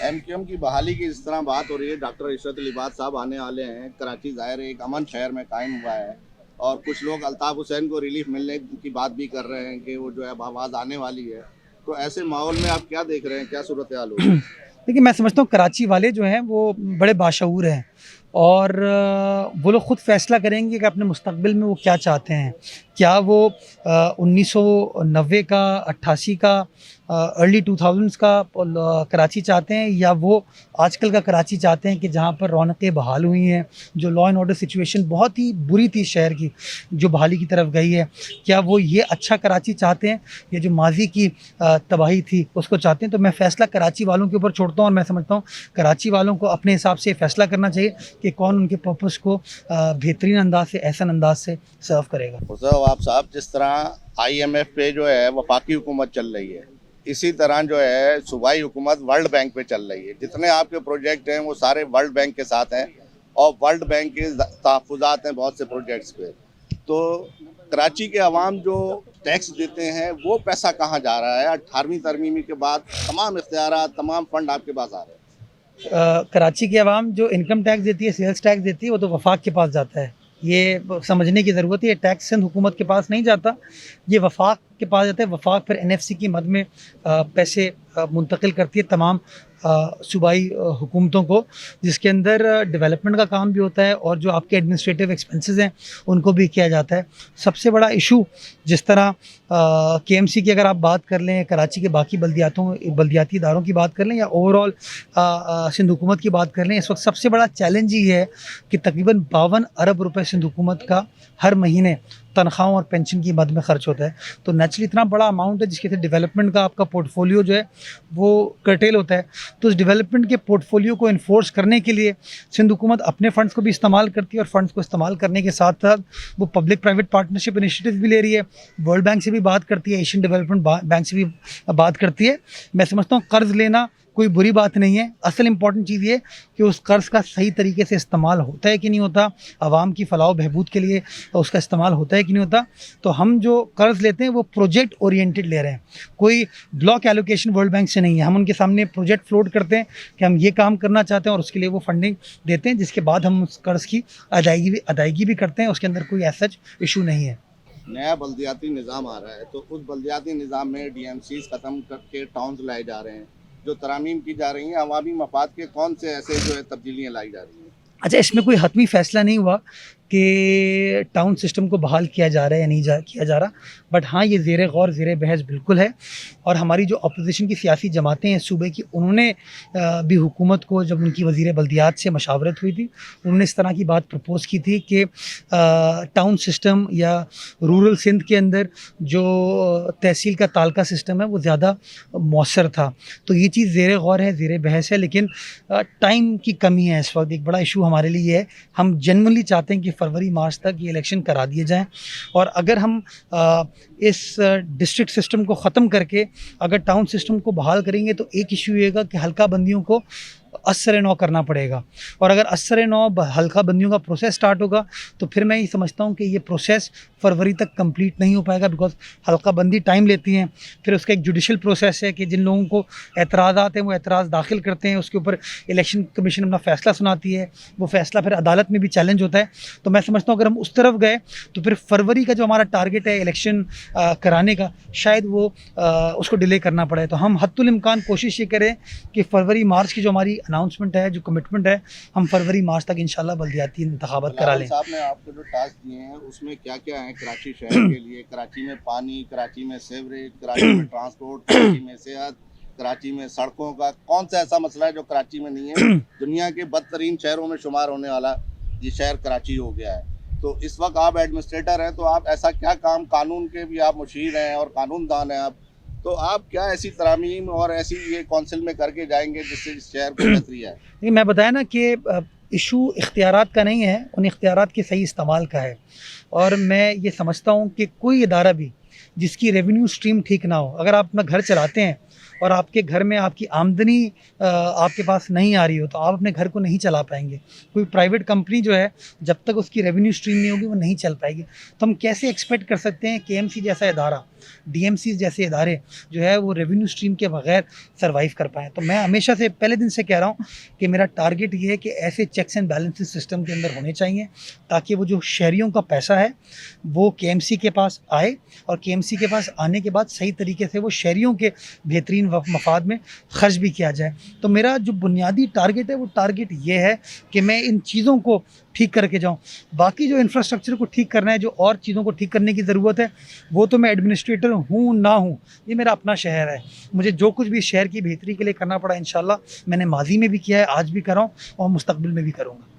MQM की बहाली की इस तरह बात हो रही है, डॉक्टर इशरत लिबास साहब आने वाले हैं। कराची ज़ाहिर है एक अमन शहर में कायम हुआ है और कुछ लोग अल्ताफ़ हुसैन को रिलीफ मिलने की बात भी कर रहे हैं कि वो जो है अब आवाज़ आने वाली है। तो ऐसे माहौल में आप क्या देख रहे हैं, क्या सूरत हाल होगी? देखिए, मैं समझता हूँ कराची वाले जो हैं वो बड़े बाशऊर हैं और वो लोग ख़ुद फ़ैसला करेंगे कि अपने मुस्तक़बिल में वो क्या चाहते हैं। क्या वो 1990 का, 88 का, अर्ली 2000s का कराची चाहते हैं, या वो आजकल का कराची चाहते हैं कि जहाँ पर रौनकें बहाल हुई हैं, जो लॉ एंड ऑर्डर सिचुएशन बहुत ही बुरी थी शहर की, जो बहाली की तरफ गई है। क्या वो ये अच्छा कराची चाहते हैं, या जो माजी की तबाही थी उसको चाहते हैं? तो मैं फ़ैसला कराची वालों के ऊपर छोड़ता हूँ और मैं समझता हूँ कराची वालों को अपने हिसाब से फ़ैसला करना चाहिए कि कौन उनके पर्पस को बेहतरीन अंदाज से, एहसन अंदाज से सर्व करेगा। मुशर्रफ साहब, जिस तरह आईएमएफ पे जो है वफाकी हुकूमत चल रही है, इसी तरह जो है सूबाई हुकूमत वर्ल्ड बैंक पे चल रही है। जितने आपके प्रोजेक्ट हैं वो सारे वर्ल्ड बैंक के साथ हैं और वर्ल्ड बैंक के तहफ़्फ़ुज़ात हैं बहुत से प्रोजेक्ट्स पे। तो कराची के अवाम जो टैक्स देते हैं वो पैसा कहाँ जा रहा है? 18वीं तरमीमी के बाद तमाम इख्तियारात, तमाम फंड आपके पास आ रहे हैं। कराची की आवाम जो इनकम टैक्स देती है, सेल्स टैक्स देती है, वो तो वफाक के पास जाता है। ये समझने की ज़रूरत है। ये टैक्स सिंध हुकूमत के पास नहीं जाता, ये वफाक के पास जाता है। वफाक फिर एनएफसी की मद में पैसे मुंतकिल करती है तमाम सूबाई हुकूमतों को, जिसके अंदर डेवलपमेंट का काम भी होता है और जो आपके एडमिनिस्ट्रेटिव एक्सपेंसेस हैं उनको भी किया जाता है। सबसे बड़ा इशू जिस तरह केएमसी की अगर आप बात कर लें, कराची के बाकी बल्दियाती इदारों की बात कर लें, या ओवरऑल सिंध हुकूमत की बात कर लें, इस वक्त सबसे बड़ा चैलेंज ये है कि तकरीबन 52 अरब रुपए सिंध हुकूमत का हर महीने तनख्वाहों और पेंशन की मद में खर्च होता है। तो नेचुरली इतना बड़ा अमाउंट है जिसके से डेवलपमेंट का आपका पोर्टफोलियो जो है वो कर्टेल होता है। तो उस डेवलपमेंट के पोर्टफोलियो को इन्फोर्स करने के लिए सिंध हुकूमत अपने फ़ंड्स को भी इस्तेमाल करती है और फ़ंड्स को इस्तेमाल करने के साथ साथ वो पब्लिक प्राइवेट पार्टनरशिप इनिशिएटिव भी ले रही है, वर्ल्ड बैंक से भी बात करती है, एशियन डेवलपमेंट बैंक से भी बात करती है। मैं समझता हूँ कर्ज़ लेना कोई बुरी बात नहीं है। असल इम्पॉर्टेंट चीज़ ये कि उस कर्ज़ का सही तरीके से इस्तेमाल होता है कि नहीं होता, आवाम की फ़लाह बहबूद के लिए उसका इस्तेमाल होता है कि नहीं होता। तो हम जो कर्ज़ लेते हैं वो प्रोजेक्ट ओरिएंटेड ले रहे हैं, कोई ब्लॉक एलोकेशन वर्ल्ड बैंक से नहीं है। हम उनके सामने प्रोजेक्ट फ्लोट करते हैं कि हम ये काम करना चाहते हैं और उसके लिए वो फंडिंग देते हैं, जिसके बाद हम उस कर्ज़ की अदायगी भी करते हैं। उसके अंदर कोई ऐसा इशू नहीं है। नया बल्दियाती निज़ाम आ रहा है, तो उस बल्दियाती निज़ाम में डीएमसीज ख़त्म करके टाउन्स लाए जा रहे हैं, जो तरामीम की जा रही हैं, अवामी मफाद के कौन से ऐसे जो है तब्दीलियाँ लाई जा रही हैं? अच्छा, इसमें कोई हतमी फ़ैसला नहीं हुआ कि टाउन सिस्टम को बहाल किया जा रहा है या नहीं किया जा रहा, बट हाँ, ये ज़ेर गौर, ज़ेर बहस बिल्कुल है। और हमारी जो अपोजिशन की सियासी जमातें हैं सूबे की, उन्होंने भी हुकूमत को, जब उनकी वज़ीर बल्दियात से मशावरत हुई थी, उन्होंने इस तरह की बात प्रपोज़ की थी कि टाउन सिस्टम या रूरल सिंध के अंदर जो तहसील का तालका सिस्टम है वो ज़्यादा मौसर था। तो ये चीज़ ज़ेर गौर है, ज़ेर बहस है, लेकिन टाइम की कमी है इस वक्त। एक बड़ा इशू हमारे लिए ये है, हम जेन्युइनली चाहते हैं कि फरवरी मार्च तक ये इलेक्शन करा दिए जाएं, और अगर हम इस डिस्ट्रिक्ट सिस्टम को ख़त्म करके अगर टाउन सिस्टम को बहाल करेंगे तो एक इशू ये होगा कि हल्का बंदियों को असर नौ करना पड़ेगा, और अगर असर नौ हल्का बंदियों का प्रोसेस स्टार्ट होगा तो फिर मैं ये समझता हूँ कि ये प्रोसेस फरवरी तक कंप्लीट नहीं हो पाएगा, बिकॉज हल्का बंदी टाइम लेती हैं। फिर उसका एक जुडिशल प्रोसेस है कि जिन लोगों को एतराज़ात हैं वो एतराज़ दाखिल करते हैं, उसके ऊपर इलेक्शन कमीशन अपना फ़ैसला सुनाती है, वो फ़ैसला फिर अदालत में भी चैलेंज होता है। तो मैं समझता हूँ अगर हम उस तरफ गए तो फिर फरवरी का जो हमारा टारगेट है इलेक्शन कराने का, शायद वो उसको डिले करना पड़े। तो हम हद्दुल इम्कान कोशिश ये करें कि फरवरी मार्च की जो हमारी अनाउंसमेंट है, जो कमिटमेंट है, हम फरवरी मार्च तक इंशाल्लाह बल्दियाती इंतखाबात करा लें। साहब ने आपको जो टास्क दिए हैं उसमें क्या क्या है कराची शहर के लिए? कराची में पानी, कराची में सीवरेज, कराची में ट्रांसपोर्ट, कराची में सेहत, कराची में सड़कों का कौन सा ऐसा मसला है जो कराची में नहीं है? दुनिया के बदतरीन शहरों में शुमार होने वाला ये शहर कराची हो गया है। तो इस वक्त आप एडमिनिस्ट्रेटर हैं, तो आप ऐसा क्या काम, कानून के भी आप मुशीर हैं और कानूनदान हैं आप, तो आप क्या ऐसी तरामीम और ऐसी ये कौंसिल में करके जाएंगे जिससे इस शहर को बेहतरी है? नहीं, मैं बताया ना कि इशू इख्तियारात का नहीं है, उन इख्तियारात के सही इस्तेमाल का है। और मैं ये समझता हूँ कि कोई इदारा भी जिसकी रेवेन्यू स्ट्रीम ठीक ना हो, अगर आप अपना घर चलाते हैं और आपके घर में आपकी आमदनी आपके पास नहीं आ रही हो तो आप अपने घर को नहीं चला पाएंगे। कोई प्राइवेट कंपनी जो है जब तक उसकी रेवेन्यू स्ट्रीम नहीं होगी वो नहीं चल पाएगी। तो हम कैसे एक्सपेक्ट कर सकते हैं केएमसी जैसा इदारा, डीएमसी जैसे इदारे जो है वो रेवेन्यू स्ट्रीम के बगैर सर्वाइव कर पाएँ। तो मैं हमेशा से पहले दिन से कह रहा हूँ कि मेरा टारगेट ये है कि ऐसे चेक्स एंड बैलेंसेस सिस्टम के अंदर होने चाहिए ताकि वो जो शहरियों का पैसा है वो केएमसी के पास आए और केएमसी के पास आने के बाद सही तरीके से वो शहरियों के बेहतरीन मफाद में खर्च भी किया जाए। तो मेरा जो बुनियादी टारगेट है वो टारगेट ये है कि मैं इन चीज़ों को ठीक करके जाऊँ। बाकी जो इंफ्रास्ट्रक्चर को ठीक करना है, जो और चीज़ों को ठीक करने की ज़रूरत है, वो तो मैं एडमिनिस्ट्रेटर हूँ ना हूँ, ये मेरा अपना शहर है। मुझे जो कुछ भी शहर की बेहतरी के लिए करना पड़ा इंशाल्लाह मैंने माजी में भी किया है, आज भी कर रहा हूँ और मुस्तकबिल में भी करूँगा।